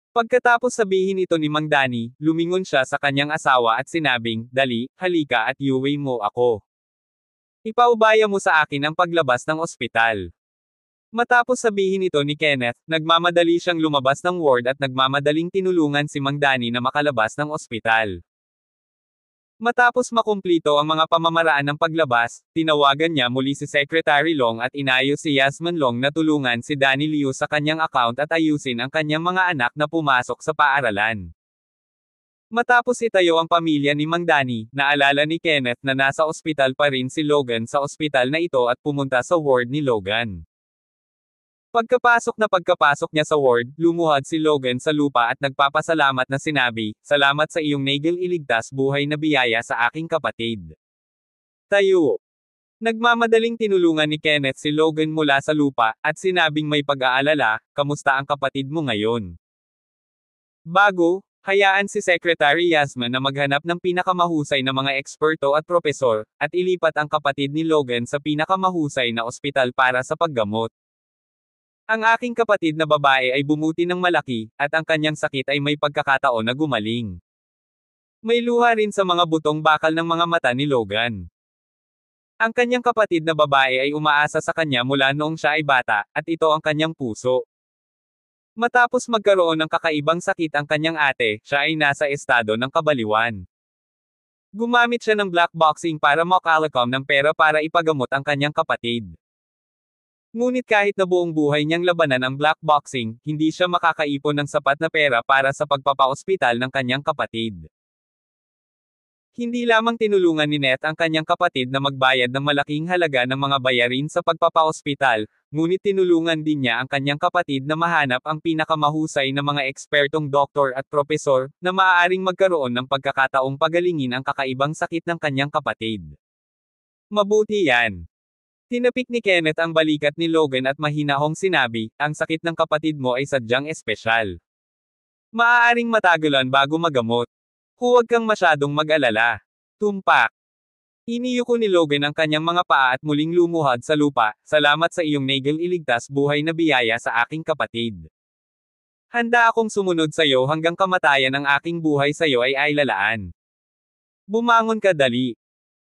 Pagkatapos sabihin ito ni Mang Danny, lumingon siya sa kanyang asawa at sinabing, Dali, halika at iuwi mo ako. Ipaubaya mo sa akin ang paglabas ng ospital. Matapos sabihin ito ni Kenneth, nagmamadali siyang lumabas ng ward at nagmamadaling tinulungan si Mang Danny na makalabas ng ospital. Matapos makumplito ang mga pamamaraan ng paglabas, tinawagan niya muli si Secretary Long at inayos si Yasmin Long na tulungan si Danny Liu sa kanyang account at ayusin ang kanyang mga anak na pumasok sa paaralan. Matapos itayo ang pamilya ni Mang Danny, naalala ni Kenneth na nasa ospital pa rin si Logan sa ospital na ito at pumunta sa ward ni Logan. Pagkapasok niya sa ward, lumuhad si Logan sa lupa at nagpapasalamat na sinabi, Salamat sa iyong nagil iligtas buhay na biyaya sa aking kapatid. Tayo. Nagmamadaling tinulungan ni Kenneth si Logan mula sa lupa, at sinabing may pag-aalala, kamusta ang kapatid mo ngayon? Bago, hayaan si Secretary Yasmin na maghanap ng pinakamahusay na mga eksperto at propesor, at ilipat ang kapatid ni Logan sa pinakamahusay na ospital para sa paggamot. Ang aking kapatid na babae ay bumuti ng malaki, at ang kanyang sakit ay may pagkakataon na gumaling. May luha rin sa mga butong bakal ng mga mata ni Logan. Ang kanyang kapatid na babae ay umaasa sa kanya mula noong siya ay bata, at ito ang kanyang puso. Matapos magkaroon ng kakaibang sakit ang kanyang ate, siya ay nasa estado ng kabaliwan. Gumamit siya ng black boxing para makalakom ng pera para ipagamot ang kanyang kapatid. Ngunit kahit na buong buhay niyang labanan ang black boxing, hindi siya makakaipon ng sapat na pera para sa pagpapaospital ng kanyang kapatid. Hindi lamang tinulungan ni Neth ang kanyang kapatid na magbayad ng malaking halaga ng mga bayarin sa pagpapaospital, ngunit tinulungan din niya ang kanyang kapatid na mahanap ang pinakamahusay na mga ekspertong doktor at propesor, na maaaring magkaroon ng pagkakataong pagalingin ang kakaibang sakit ng kanyang kapatid. Mabuti yan. Tinapik ni Kenneth ang balikat ni Logan at mahinahong sinabi, ang sakit ng kapatid mo ay sadyang espesyal. Maaaring matagalan bago magamot. Huwag kang masyadong mag-alala. Tumpak. Iniyuko ni Logan ang kanyang mga paa at muling lumuhad sa lupa, Salamat sa iyong nagil iligtas buhay na biyaya sa aking kapatid. Handa akong sumunod sa iyo hanggang kamatayan ang aking buhay sa iyo ay lalaan. Bumangon ka dali.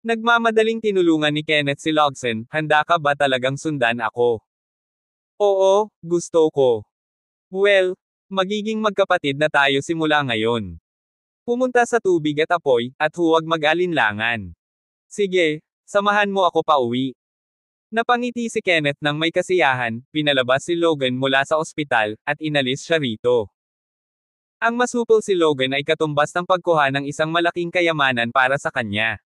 Nagmamadaling tinulungan ni Kenneth si Logson, handa ka ba talagang sundan ako? Oo, gusto ko. Well, magiging magkapatid na tayo simula ngayon. Pumunta sa tubig at apoy, at huwag mag-alinlangan. Sige, samahan mo ako pauwi. Napangiti si Kenneth nang may kasiyahan, pinalabas si Logan mula sa ospital, at inalis siya rito. Ang masupol si Logan ay katumbas ng pagkuha ng isang malaking kayamanan para sa kanya.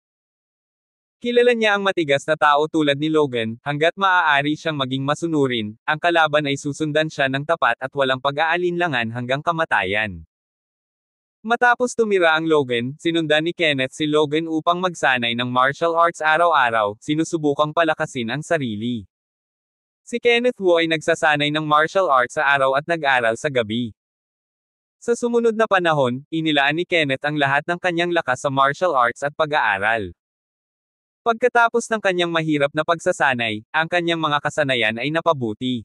Kilala niya ang matigas na tao tulad ni Logan, hanggat maaari siyang maging masunurin, ang kalaban ay susundan siya ng tapat at walang pag-aalinlangan hanggang kamatayan. Matapos tumira ang Logan, sinundan ni Kenneth si Logan upang magsanay ng martial arts araw-araw, sinusubukang palakasin ang sarili. Si Kenneth Wu ay nagsasanay ng martial arts sa araw at nag-aral sa gabi. Sa sumunod na panahon, inilaan ni Kenneth ang lahat ng kanyang lakas sa martial arts at pag-aaral. Pagkatapos ng kanyang mahirap na pagsasanay, ang kanyang mga kasanayan ay napabuti.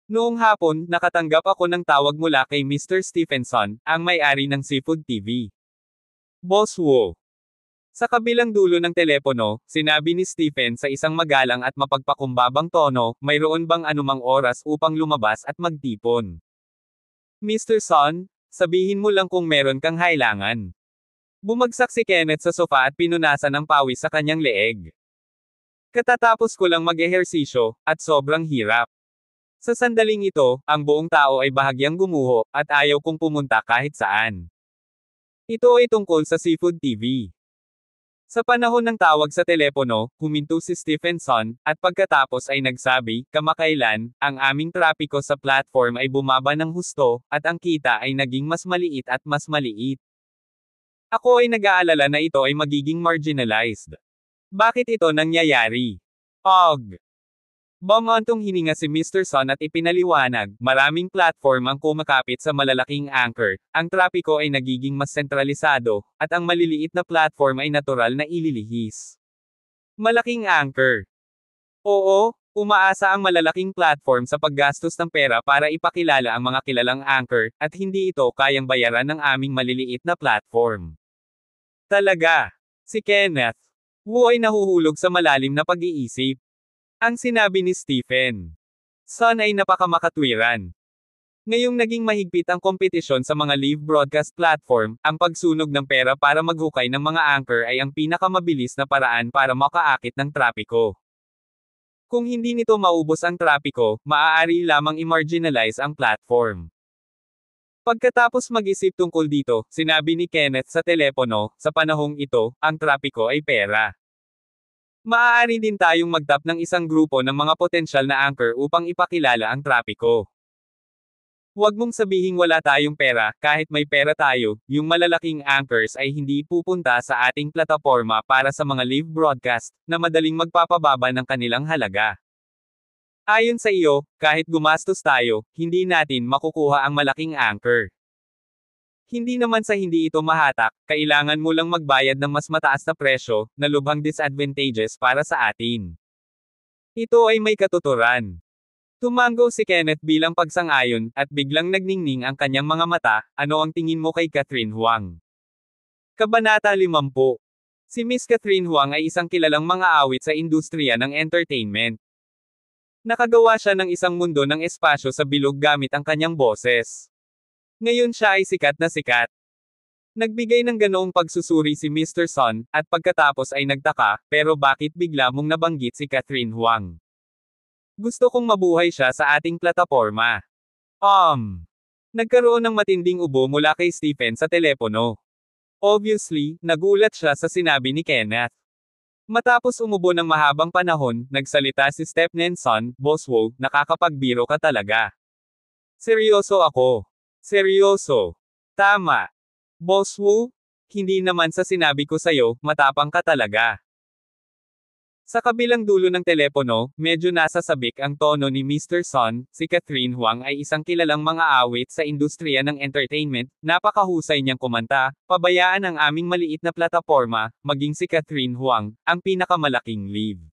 Noong hapon, nakatanggap ako ng tawag mula kay Mr. Stephenson, ang may-ari ng Seafood TV. Boss Wu. Sa kabilang dulo ng telepono, sinabi ni Stephen sa isang magalang at mapagpakumbabang tono, mayroon bang anumang oras upang lumabas at magtipon? Mr. Son, sabihin mo lang kung meron kang kailangan. Bumagsak si Kenneth sa sofa at pinunasan ng pawis sa kanyang leeg. Katatapos ko lang mag-ehersisyo, at sobrang hirap. Sa sandaling ito, ang buong tao ay bahagyang gumuho, at ayaw kong pumunta kahit saan. Ito ay tungkol sa Seafood TV. Sa panahon ng tawag sa telepono, huminto si Stephenson, at pagkatapos ay nagsabi, kamakailan, ang aming trapiko sa platform ay bumaba ng husto, at ang kita ay naging mas maliit at mas maliit. Ako ay nag-aalala na ito ay magiging marginalized. Bakit ito nangyayari? Og. Bumantong hininga si Mr. Son at ipinaliwanag, maraming platform ang kumakapit sa malalaking anchor, ang trapiko ay nagiging mas sentralisado, at ang maliliit na platform ay natural na ililihis. Malaking anchor. Oo, umaasa ang malalaking platform sa paggastos ng pera para ipakilala ang mga kilalang anchor, at hindi ito kayang bayaran ng aming maliliit na platform. Talaga. Si Kenneth Wu ay nahuhulog sa malalim na pag-iisip. Ang sinabi ni Stephen Son ay napakamakatwiran. Ngayong naging mahigpit ang kompetisyon sa mga live broadcast platform, ang pagsunog ng pera para maghukay ng mga anchor ay ang pinakamabilis na paraan para makaakit ng trapiko. Kung hindi nito maubos ang trapiko, maaari lamang i-marginalize ang platform. Pagkatapos mag-isip tungkol dito, sinabi ni Kenneth sa telepono, sa panahong ito, ang trapiko ay pera. Maaari din tayong magtap ng isang grupo ng mga potensyal na anchor upang ipakilala ang trapiko. Huwag mong sabihing wala tayong pera, kahit may pera tayo, yung malalaking anchors ay hindi pupunta sa ating plataporma para sa mga live broadcast, na madaling magpapababa ng kanilang halaga. Ayon sa iyo, kahit gumastos tayo, hindi natin makukuha ang malaking anchor. Hindi naman sa hindi ito mahatak, kailangan mo lang magbayad ng mas mataas na presyo, na lubhang disadvantageous para sa atin. Ito ay may katuturan. Tumango si Kenneth bilang pagsang-ayon, at biglang nagningning ang kanyang mga mata, ano ang tingin mo kay Catherine Huang? Kabanata 50. Si Miss Catherine Huang ay isang kilalang mang-aawit sa industriya ng entertainment. Nakagawa siya ng isang mundo ng espasyo sa bilog gamit ang kanyang boses. Ngayon siya ay sikat na sikat. Nagbigay ng ganoong pagsusuri si Mr. Son, at pagkatapos ay nagtaka, pero bakit bigla mong nabanggit si Catherine Huang? Gusto kong mabuhay siya sa ating plataporma. Nagkaroon ng matinding ubo mula kay Stephen sa telepono. Obviously, nagulat siya sa sinabi ni Kenneth. Matapos umubo ng mahabang panahon, nagsalita si Stephenson, Boss Wu, nakakapagbiro ka talaga. Seryoso ako. Seryoso. Tama. Boss Wu, hindi naman sa sinabi ko sa'yo, matapang ka talaga. Sa kabilang dulo ng telepono, medyo nasasabik ang tono ni Mr. Son, si Catherine Huang ay isang kilalang mang-aawit sa industriya ng entertainment, napakahusay niyang kumanta, pabayaan ang aming maliit na plataporma, maging si Catherine Huang, ang pinakamalaking live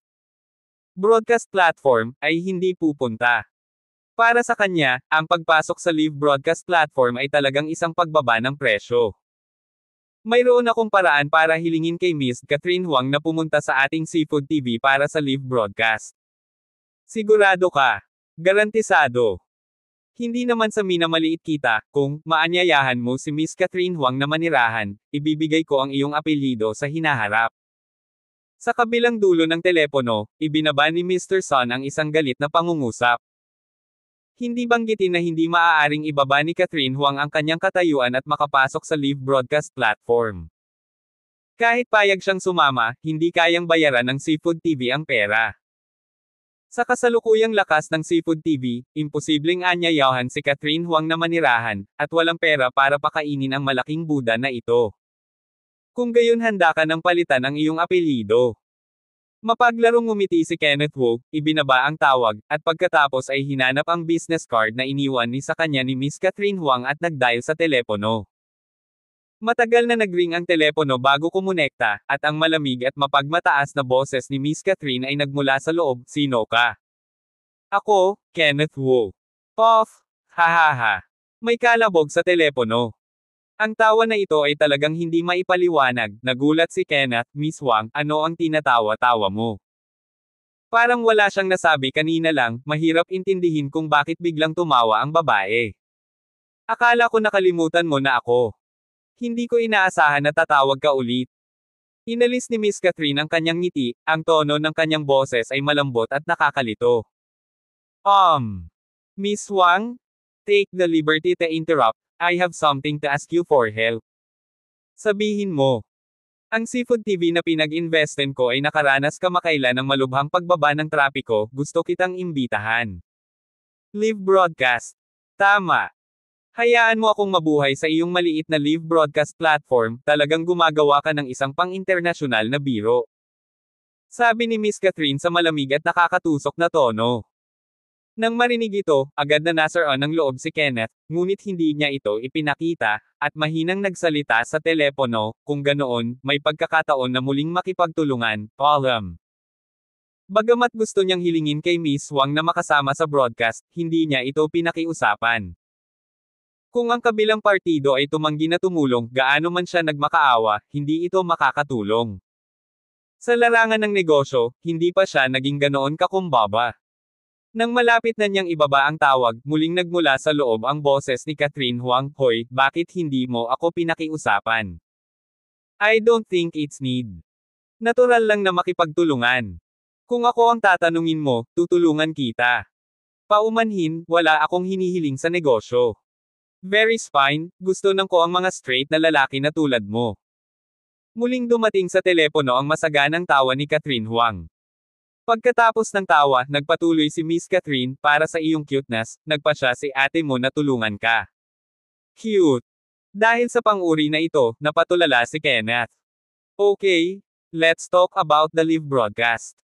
broadcast platform, ay hindi pupunta. Para sa kanya, ang pagpasok sa live broadcast platform ay talagang isang pagbaba ng presyo. Mayroon akong paraan para hilingin kay Miss Catherine Huang na pumunta sa ating Seafood TV para sa live broadcast. Sigurado ka. Garantisado. Hindi naman sa minamaliit kita, kung maanyayahan mo si Miss Catherine Huang na manirahan, ibibigay ko ang iyong apelyido sa hinaharap. Sa kabilang dulo ng telepono, ibinaba ni Mr. Son ang isang galit na pangungusap. Hindi banggitin na hindi maaaring ibaba ni Catherine Huang ang kanyang katayuan at makapasok sa live broadcast platform. Kahit payag siyang sumama, hindi kayang bayaran ng Seafood TV ang pera. Sa kasalukuyang lakas ng Seafood TV, imposibleng anyayahan si Catherine Huang na manirahan, at walang pera para pakainin ang malaking Buddha na ito. Kung gayon handa ka ng palitan ang iyong apelyido. Mapaglarong ngumiti si Kenneth Wu, ibinaba ang tawag, at pagkatapos ay hinanap ang business card na iniwan ni sa kanya ni Miss Catherine Huang at nagdial sa telepono. Matagal na nagring ang telepono bago kumonekta, at ang malamig at mapagmataas na boses ni Miss Catherine ay nagmula sa loob, sino ka? Ako, Kenneth Wu. Puff! Hahaha. May kalabog sa telepono. Ang tawa na ito ay talagang hindi maipaliwanag, nagulat si Kenneth, Miss Wang, ano ang tinatawa-tawa mo? Parang wala siyang nasabi kanina lang, mahirap intindihin kung bakit biglang tumawa ang babae. Akala ko nakalimutan mo na ako. Hindi ko inaasahan na tatawag ka ulit. Inalis ni Miss Catherine ang kanyang ngiti, ang tono ng kanyang boses ay malambot at nakakalito. Miss Wang? Take the liberty to interrupt, I have something to ask you for help. Sabihin mo. Ang Seafood TV na pinag-investen ko ay nakaranas kamakailan ng malubhang pagbaba ng trapiko, gusto kitang imbitahan. Live broadcast. Tama. Hayaan mo akong mabuhay sa iyong maliit na live broadcast platform, talagang gumagawa ka ng isang pang-internasyonal na biro. Sabi ni Miss Catherine sa malamig at nakakatusok na tono. Nang marinig ito, agad na nasaraan ng loob si Kenneth, ngunit hindi niya ito ipinakita, at mahinang nagsalita sa telepono, kung ganoon, may pagkakataon na muling makipagtulungan, Palam. Bagamat gusto niyang hilingin kay Miss Wang na makasama sa broadcast, hindi niya ito pinakiusapan. Kung ang kabilang partido ay tumanggi na tumulong, gaano man siya nagmakaawa, hindi ito makakatulong. Sa larangan ng negosyo, hindi pa siya naging ganoon kakumbaba. Nang malapit na niyang ibaba ang tawag, muling nagmula sa loob ang boses ni Catherine Huang, Hoy, bakit hindi mo ako pinakiusapan? I don't think it's need. Natural lang na makipagtulungan. Kung ako ang tatanungin mo, tutulungan kita. Paumanhin, wala akong hinihiling sa negosyo. Very fine, gusto nang ko ang mga straight na lalaki na tulad mo. Muling dumating sa telepono ang masaganang tawa ni Catherine Huang. Pagkatapos ng tawa, nagpatuloy si Miss Catherine, para sa iyong cuteness, nagpa siya si ate mo na tulungan ka. Cute. Dahil sa pang-uri na ito, napatulala si Kenneth. Okay, let's talk about the live broadcast.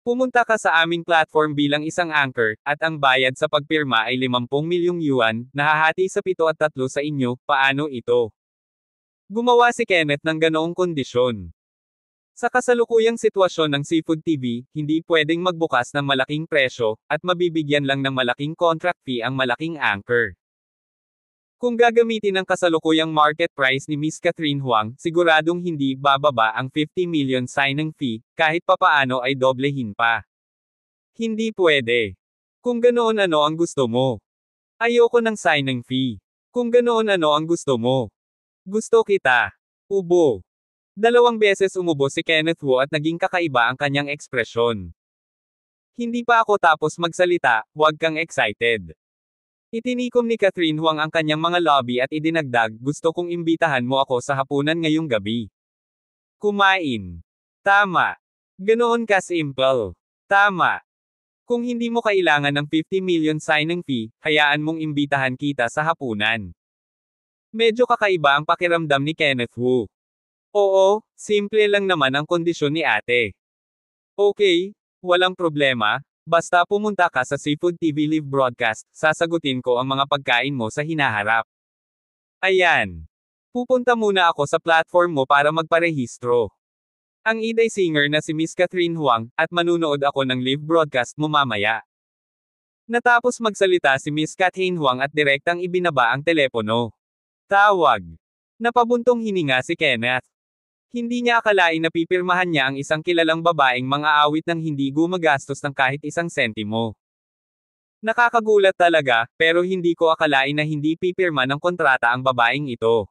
Pumunta ka sa aming platform bilang isang anchor, at ang bayad sa pagpirma ay 50 milyong yuan, nahahati sa 7 at 3 sa inyo, paano ito? Gumawa si Kenneth ng ganoong kondisyon. Sa kasalukuyang sitwasyon ng Seafood TV, hindi pwedeng magbukas ng malaking presyo, at mabibigyan lang ng malaking contract fee ang malaking anchor. Kung gagamitin ang kasalukuyang market price ni Miss Catherine Huang, siguradong hindi bababa ang 50 million signing fee, kahit papaano ay doblehin pa. Hindi pwede. Kung ganoon ano ang gusto mo? Ayoko ng signing fee. Kung ganoon ano ang gusto mo? Gusto kita. Ubo. 2 beses umubo si Kenneth Wu at naging kakaiba ang kanyang ekspresyon. Hindi pa ako tapos magsalita, huwag kang excited. Itinikom ni Catherine Huang ang kanyang mga lobby at idinagdag, gusto kong imbitahan mo ako sa hapunan ngayong gabi. Kumain. Tama. Ganoon ka simple. Tama. Kung hindi mo kailangan ng 50 million signing fee, hayaan mong imbitahan kita sa hapunan. Medyo kakaiba ang pakiramdam ni Kenneth Wu. Oo, simple lang naman ang kondisyon ni ate. Okay, walang problema, basta pumunta ka sa Seafood TV live broadcast, sasagutin ko ang mga pagkain mo sa hinaharap. Ayan. Pupunta muna ako sa platform mo para magparehistro. Ang Iday singer na si Miss Catherine Huang, at manunood ako ng live broadcast mo mamaya. Natapos magsalita si Miss Catherine Huang at direktang ibinaba ang telepono. Tawag. Napabuntong hininga si Kenneth. Hindi niya akalain na pipirmahan niya ang isang kilalang babaeng mang-aawit ng hindi gumagastos ng kahit isang sentimo. Nakakagulat talaga, pero hindi ko akalain na hindi pipirma ng kontrata ang babaeng ito.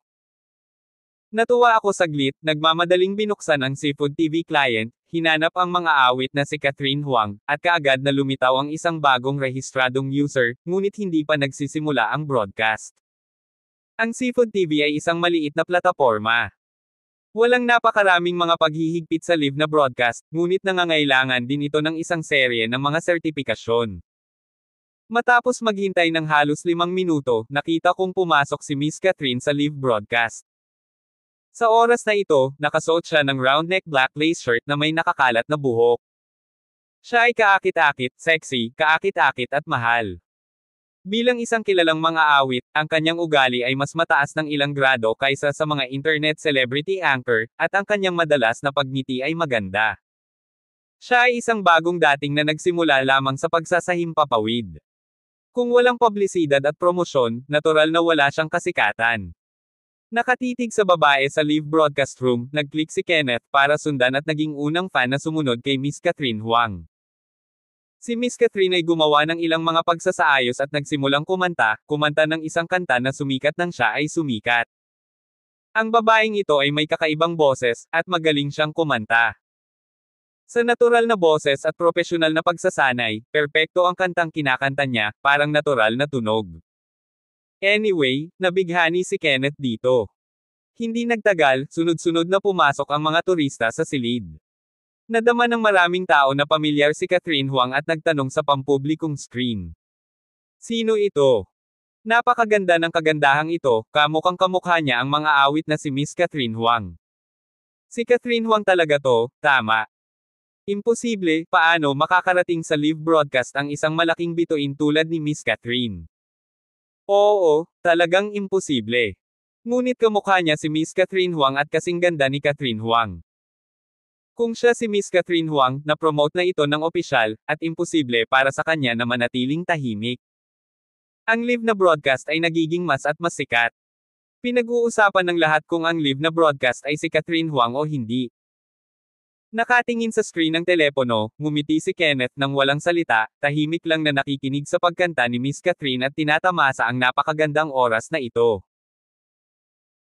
Natuwa ako saglit, nagmamadaling binuksan ang Seafood TV client, hinanap ang mang-aawit na si Catherine Huang, at kaagad na lumitaw ang isang bagong rehistradong user, ngunit hindi pa nagsisimula ang broadcast. Ang Seafood TV ay isang maliit na plataporma. Walang napakaraming mga paghihigpit sa live na broadcast, ngunit nangangailangan din ito ng isang serye ng mga sertipikasyon. Matapos maghintay ng halos 5 minuto, nakita kong pumasok si Miss Catherine sa live broadcast. Sa oras na ito, nakasuot siya ng round neck black lace shirt na may nakakalat na buhok. Siya ay kaakit-akit, sexy, kaakit-akit at mahal. Bilang isang kilalang mang-aawit, ang kanyang ugali ay mas mataas ng ilang grado kaysa sa mga internet celebrity anchor, at ang kanyang madalas na pagngiti ay maganda. Siya ay isang bagong dating na nagsimula lamang sa pagsasahimpapawid. Kung walang publisidad at promosyon, natural na wala siyang kasikatan. Nakatitig sa babae sa live broadcast room, nag-click si Kenneth para sundan at naging unang fan na sumunod kay Miss Catherine Huang. Si Miss Catherine ay gumawa ng ilang mga pagsasaayos at nagsimulang kumanta ng isang kanta na sumikat nang siya ay sumikat. Ang babaeng ito ay may kakaibang boses, at magaling siyang kumanta. Sa natural na boses at profesional na pagsasanay, perpekto ang kantang kinakanta niya, parang natural na tunog. Anyway, nabighani si Kenneth dito. Hindi nagtagal, sunod-sunod na pumasok ang mga turista sa silid. Nadama ng maraming tao na pamilyar si Catherine Huang at nagtanong sa pampublikong screen. Sino ito? Napakaganda ng kagandahang ito, kamukhang kamukha niya ang mga awit na si Miss Catherine Huang. Si Catherine Huang talaga to, tama. Imposible, paano makakarating sa live broadcast ang isang malaking bituin tulad ni Miss Catherine? Oo, talagang imposible. Ngunit kamukha niya si Miss Catherine Huang at kasing ganda ni Catherine Huang. Kung siya si Miss Catherine Huang, na-promote na ito ng opisyal, at imposible para sa kanya na manatiling tahimik. Ang live na broadcast ay nagiging mas at mas sikat. Pinag-uusapan ng lahat kung ang live na broadcast ay si Catherine Huang o hindi. Nakatingin sa screen ng telepono, ngumiti si Kenneth nang walang salita, tahimik lang na nakikinig sa pagkanta ni Miss Catherine at tinatamasa ang napakagandang oras na ito.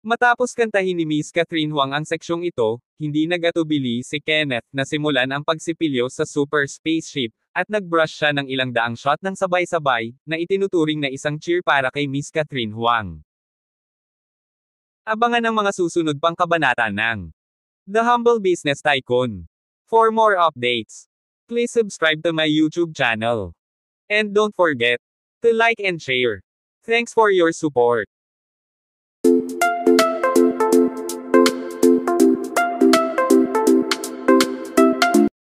Matapos kantahin ni Miss Catherine Huang ang seksyong ito, hindi nag-atubili si Kenneth na simulan ang pagsipilyo sa super spaceship, at nag-brush siya ng ilang daang shot ng sabay-sabay, na itinuturing na isang cheer para kay Miss Catherine Huang. Abangan ang mga susunod pang kabanata ng The Humble Business Tycoon. For more updates, please subscribe to my YouTube channel. And don't forget to like and share. Thanks for your support.